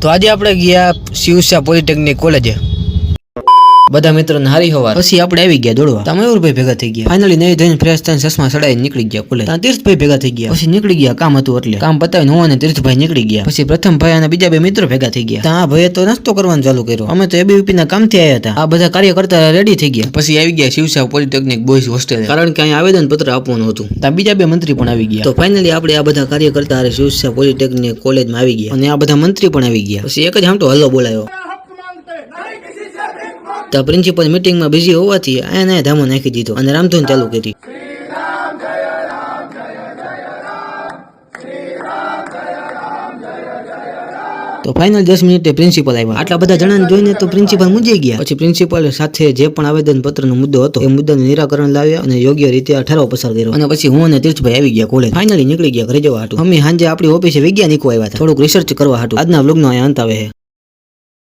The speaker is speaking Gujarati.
તો આજે આપણે ગયા શિવસા પોલિટેકનિક કોલેજે બધા મિત્રોને હારી હવાર પછી આપણે આવી ગયા દોડવા તો મયુરભાઈ ભેગા થઈ ગયા ફાઇનલી નહીં ધોઈને ફ્રેશ થઈને ચશ્મા ચડાવીને નીકળી ગયા કોલેજ ત્યાં તીર્થભાઈ ભેગા થઈ ગયા પછી નીકળી ગયા કામ હતું એટલે કામ પતાવીને હું અને તીર્થભાઈ નીકળી ગયા પછી પ્રથમ ભાઈ અને બીજા બે મિત્રો ભેગા થઈ ગયા ત્યાં આ ભાઈએ તો નાસ્તો કરવાનું ચાલુ કર્યો અમે તો એબીવીપી ના કામથી આવ્યા હતા આ બધા કાર્ય કરતા રેડી થઈ ગયા પછી આવી ગયા શિવસા પોલિટેકનિક બોયઝ હોસ્ટેલ કારણ કે અહીંયા આવેદન પત્ર આપવાનું હતું ત્યાં બીજા બે મંત્રી પણ આવી ગયા તો ફાઇનલી આપણે આ બધા કાર્ય કરતા શિવસા પોલિટેકનિક કોલેજમાં આવી ગયા અને આ બધા મંત્રી પણ આવી ગયા પછી એક જ હામટો હલ્લો બોલાયો તો પ્રિન્સિપલ મીટિંગમાં બિઝી હોવાથી એને ધામો નાખી દીધો અને રામધૂન ચાલુ કરી તો ફાઇનલ 10 મિનિટે પ્રિન્સિપલ આવ્યા આટલા બધા જણાને જોઈને તો પ્રિન્સિપલ મૂંઝાઈ ગયા પછી પ્રિન્સિપલ સાથે જે પણ આવેદન પત્રનો મુદ્દો હતો એ મુદ્દાનું નિરાકરણ લાવ્યા અને યોગ્ય રીતે આ ઠરાવ પસાર કર્યો અને પછી હું અને તીર્થભાઈ આવી ગયા કોલેજ ફાઇનલી નીકળી ગયા ઘરે જવા હાટુ અમે સાંજે આપણી ઓફિસે વિજ્ઞાનિકો આવ્યા હતા થોડુંક રિસર્ચ કરવા હાટુ આજના વ્લોગનો અહીંયા અંત આવે છે।